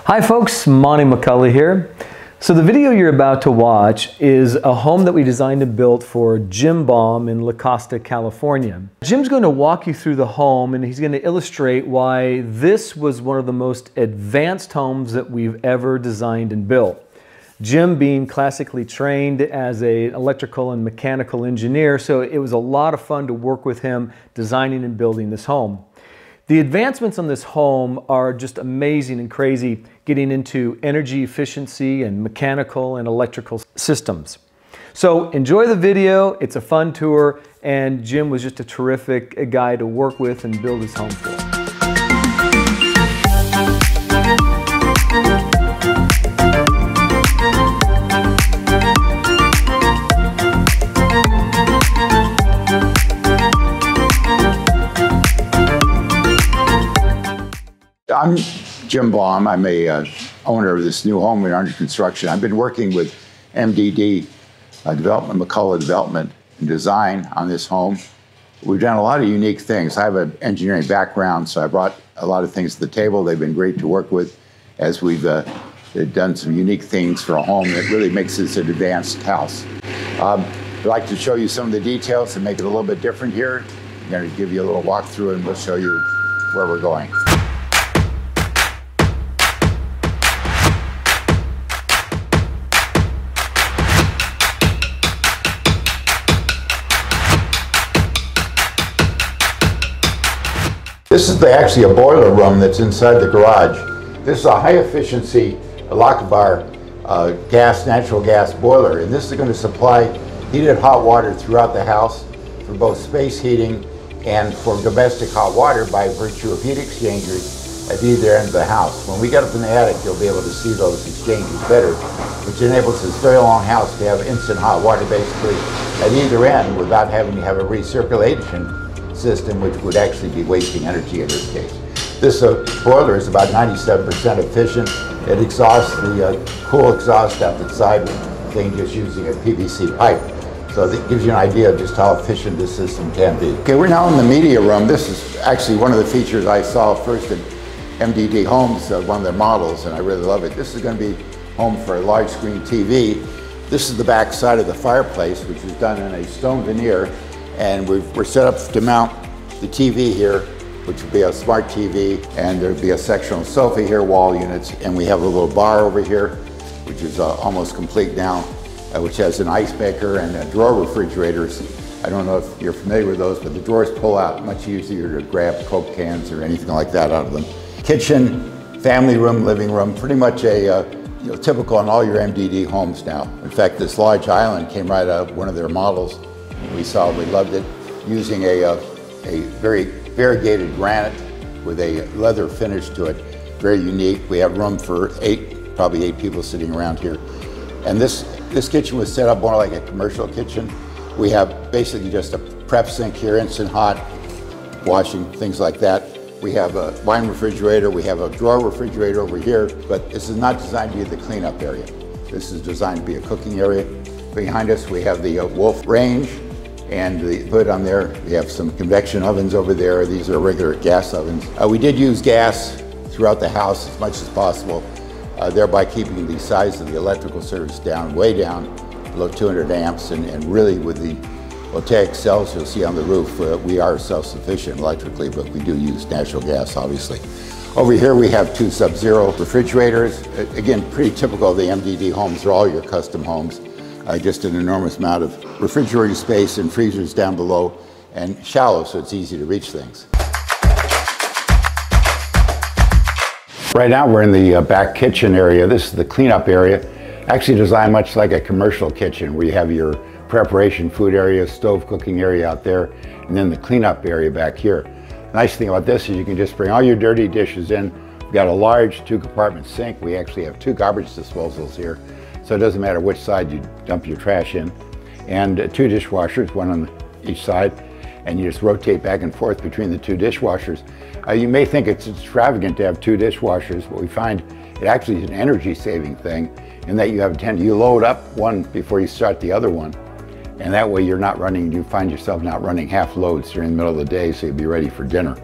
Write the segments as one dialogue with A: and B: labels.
A: Hi folks, Monty McCullough here. So the video you're about to watch is a home that we designed and built for Jim Baum in La Costa, California. Jim's going to walk you through the home and he's going to illustrate why this was one of the most advanced homes that we've ever designed and built. Jim being classically trained as an electrical and mechanical engineer, so it was a lot of fun to work with him designing and building this home. The advancements on this home are just amazing and crazy, getting into energy efficiency and mechanical and electrical systems. So enjoy the video, it's a fun tour, and Jim was just a terrific guy to work with and build his home for.
B: I'm Jim Baum. I'm a owner of this new home we're under construction. I've been working with MDD McCullough Development and Design on this home. We've done a lot of unique things. I have an engineering background, so I brought a lot of things to the table. They've been great to work with as we've done some unique things for a home that really makes this an advanced house. I'd like to show you some of the details and make it a little bit different here. I'm going to give you a little walkthrough and we'll show you where we're going. This is actually a boiler room that's inside the garage. This is a high efficiency lock bar natural gas boiler, and this is going to supply heated hot water throughout the house for both space heating and for domestic hot water by virtue of heat exchangers at either end of the house. When we get up in the attic, you'll be able to see those exchanges better, which enables this very long house to have instant hot water basically at either end without having to have a recirculation system, which would actually be wasting energy in this case. This boiler is about 97% efficient. It exhausts the cool exhaust out the side thing just using a PVC pipe. So that gives you an idea of just how efficient this system can be. Okay, we're now in the media room. This is actually one of the features I saw first at MDD Homes, one of their models, and I really love it. This is going to be home for a large screen TV. This is the back side of the fireplace, which is done in a stone veneer. And we're set up to mount the TV here, which will be a smart TV, and there'll be a sectional sofa here, wall units, and we have a little bar over here, which is almost complete now, which has an ice maker and drawer refrigerators. I don't know if you're familiar with those, but the drawers pull out much easier to grab Coke cans or anything like that out of them. Kitchen, family room, living room, pretty much a typical in all your MDD homes now. In fact, this large island came right out of one of their models. We loved it, using a very variegated granite with a leather finish to it. Very unique. We have room for probably eight people sitting around here. And this kitchen was set up more like a commercial kitchen. We have basically just a prep sink here, instant hot, washing, things like that. We have a wine refrigerator. We have a drawer refrigerator over here, but this is not designed to be the cleanup area. This is designed to be a cooking area. Behind us, we have the Wolf range and the hood on there. We have some convection ovens over there. These are regular gas ovens. We did use gas throughout the house as much as possible, thereby keeping the size of the electrical service down, way down, below 200 amps, and really with the voltaic cells you'll see on the roof, we are self-sufficient electrically, but we do use natural gas, obviously. Over here we have two Sub-Zero refrigerators. Again, pretty typical of the MDD homes. They're all your custom homes. Just an enormous amount of refrigerator space and freezers down below, and shallow, so it's easy to reach things. Right now we're in the back kitchen area. This is the cleanup area. Actually designed much like a commercial kitchen, where you have your preparation food area, stove cooking area out there, and then the cleanup area back here. The nice thing about this is you can just bring all your dirty dishes in. We've got a large 2-compartment sink. We actually have 2 garbage disposals here. So it doesn't matter which side you dump your trash in. And 2 dishwashers, one on each side, and you just rotate back and forth between the 2 dishwashers. You may think it's extravagant to have 2 dishwashers, but we find it actually is an energy saving thing, in that you load up one before you start the other one. And that way you find yourself not running half loads during the middle of the day, so you'll be ready for dinner.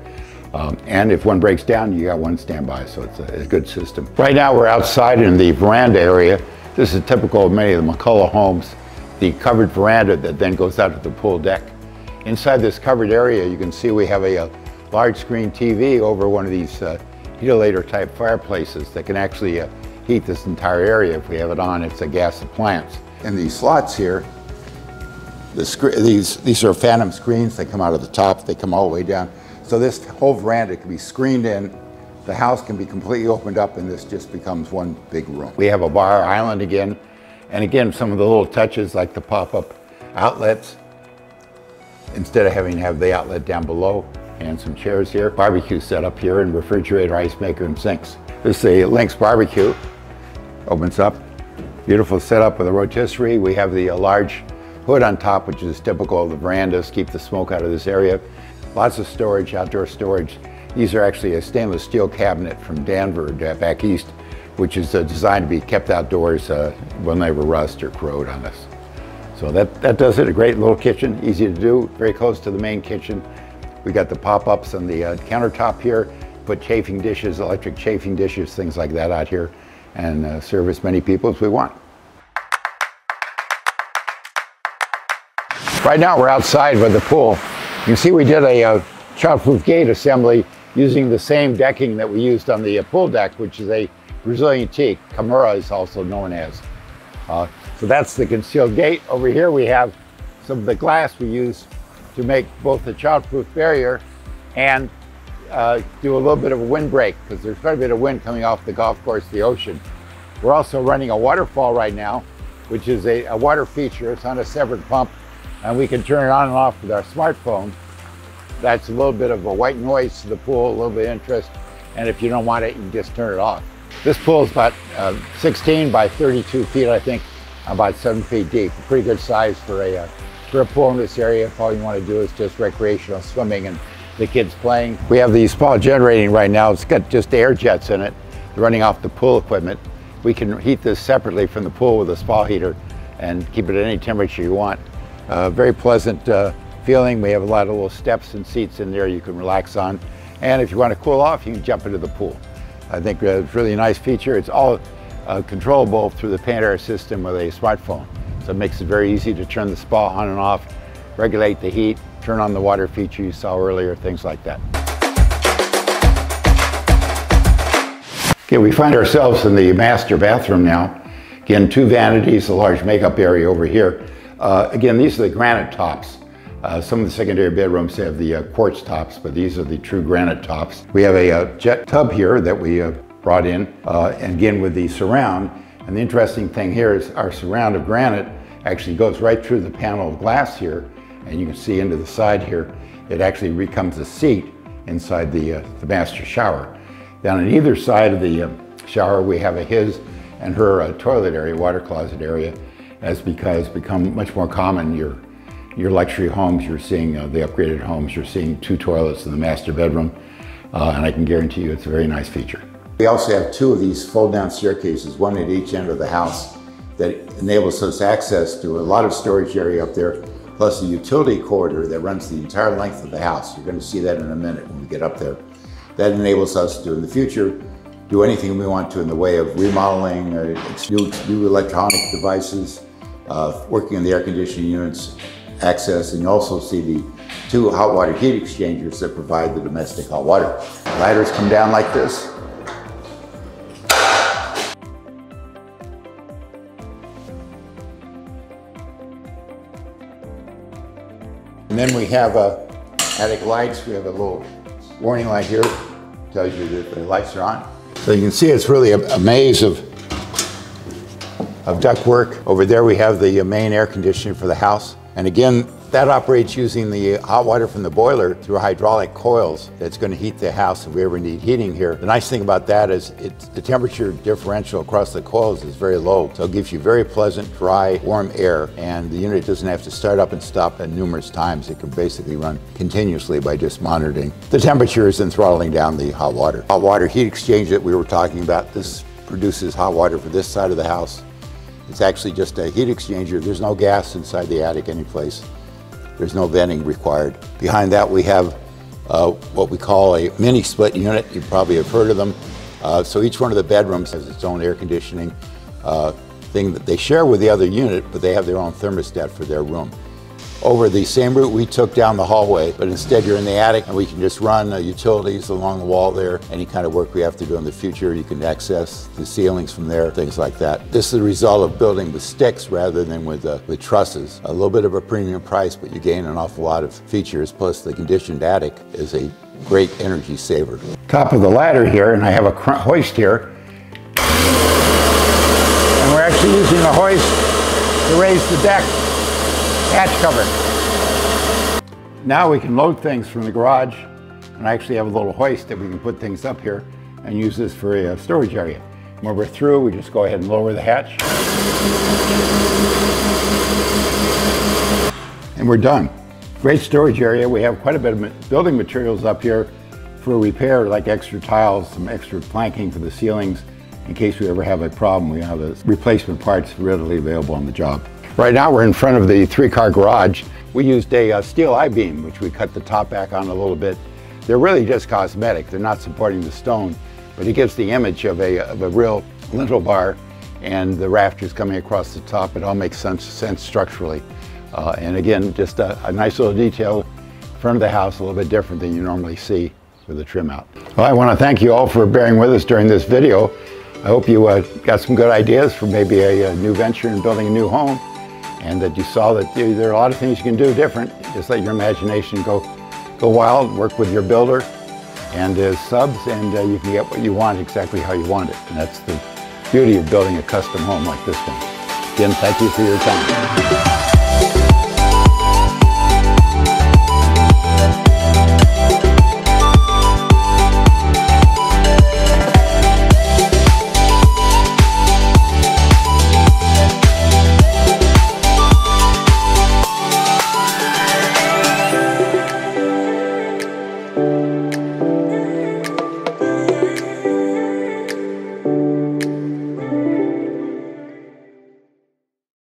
B: And if one breaks down, you got one standby, so it's a good system. Right now we're outside in the veranda area. This is typical of many of the McCullough homes, the covered veranda that then goes out to the pool deck. Inside this covered area, you can see we have a large screen TV over one of these heatilator type fireplaces that can actually heat this entire area. If we have it on, it's a gas appliance. And these slots here, these are phantom screens. They come out of the top, they come all the way down. So this whole veranda can be screened in. The house can be completely opened up and this just becomes one big room. We have a bar island again. And again, some of the little touches like the pop-up outlets, instead of having to have the outlet down below, and some chairs here, barbecue set up here, and refrigerator, ice maker, and sinks. This is a Lynx barbecue. Opens up, beautiful setup with a rotisserie. We have the large hood on top, which is typical of the verandas, keep the smoke out of this area. Lots of storage, outdoor storage. These are actually a stainless steel cabinet from Danvers back east, which is designed to be kept outdoors, will never rust or corrode on us. So that does it. A great little kitchen, easy to do, very close to the main kitchen. We got the pop-ups on the countertop here, put chafing dishes, electric chafing dishes, things like that out here, and serve as many people as we want. Right now we're outside by the pool. You can see we did a child-proof gate assembly using the same decking that we used on the pool deck, which is a Brazilian teak. Camura is also known as. So that's the concealed gate. Over here we have some of the glass we use to make both the child-proof barrier and do a little bit of a windbreak, because there's quite a bit of wind coming off the golf course, the ocean. We're also running a waterfall right now, which is a water feature. It's on a separate pump, and we can turn it on and off with our smartphone. That's a little bit of a white noise to the pool, a little bit of interest, and if you don't want it, you can just turn it off. This pool is about 16 by 32 feet, I think, about 7 feet deep. A pretty good size for a pool in this area. If all you want to do is just recreational swimming and the kids playing. We have the spa generating right now. It's got just air jets in it, running off the pool equipment. We can heat this separately from the pool with a spa heater and keep it at any temperature you want. Very pleasant feeling. We have a lot of little steps and seats in there you can relax on. And if you want to cool off, you can jump into the pool. I think it's really a nice feature. It's all controllable through the Panair system with a smartphone. So it makes it very easy to turn the spa on and off, regulate the heat, turn on the water feature you saw earlier, things like that. Okay, we find ourselves in the master bathroom now. Again, 2 vanities, a large makeup area over here. Again, these are the granite tops. Some of the secondary bedrooms have the quartz tops, but these are the true granite tops. We have a jet tub here that we brought in, and again with the surround. And the interesting thing here is our surround of granite actually goes right through the panel of glass here, and you can see into the side here. It actually becomes a seat inside the master shower. Down on either side of the shower, we have a his and her toilet area, water closet area. That's because it's become much more common. Your luxury homes, you're seeing the upgraded homes, you're seeing 2 toilets in the master bedroom, and I can guarantee you it's a very nice feature. We also have 2 of these fold-down staircases, one at each end of the house, that enables us access to a lot of storage area up there, plus a utility corridor that runs the entire length of the house. You're going to see that in a minute when we get up there. That enables us to, in the future, do anything we want to in the way of remodeling, new electronic devices, working on the air conditioning units, access, and you also see the 2 hot water heat exchangers that provide the domestic hot water. Ladders come down like this. And then we have attic lights. We have a little warning light here, tells you that the lights are on. So you can see it's really a maze of ductwork. Over there we have the main air conditioner for the house. And again, that operates using the hot water from the boiler through hydraulic coils that's going to heat the house if we ever need heating here. The nice thing about that is the temperature differential across the coils is very low. So it gives you very pleasant, dry, warm air, and the unit doesn't have to start up and stop at numerous times. It can basically run continuously by just monitoring the temperatures and throttling down the hot water. Hot water heat exchange that we were talking about, this produces hot water for this side of the house. It's actually just a heat exchanger. There's no gas inside the attic anyplace. There's no venting required. Behind that we have what we call a mini split unit. You probably have heard of them. So each one of the bedrooms has its own air conditioning thing that they share with the other unit, but they have their own thermostat for their room. Over the same route we took down the hallway, but instead you're in the attic and we can just run utilities along the wall there. Any kind of work we have to do in the future, you can access the ceilings from there, things like that. This is the result of building with sticks rather than with trusses. A little bit of a premium price, but you gain an awful lot of features, plus the conditioned attic is a great energy saver. Top of the ladder here, and I have a hoist here. And we're actually using the hoist to raise the deck hatch cover. Now we can load things from the garage, and I actually have a little hoist that we can put things up here and use this for a storage area. When we're through, we just go ahead and lower the hatch. And we're done. Great storage area. We have quite a bit of building materials up here for repair, like extra tiles, some extra planking for the ceilings. In case we ever have a problem, we have the replacement parts readily available on the job. Right now we're in front of the 3-car garage. We used a steel I-beam, which we cut the top back on a little bit. They're really just cosmetic. They're not supporting the stone, but it gives the image of a real lintel bar and the rafters coming across the top. It all makes sense structurally. And again, just a nice little detail in front of the house, a little bit different than you normally see with the trim out. Well, I want to thank you all for bearing with us during this video. I hope you got some good ideas for maybe a new venture in building a new home, and that you saw that there are a lot of things you can do different. Just let your imagination go wild, work with your builder and his subs, and you can get what you want exactly how you want it. And that's the beauty of building a custom home like this one. Again, thank you for your time.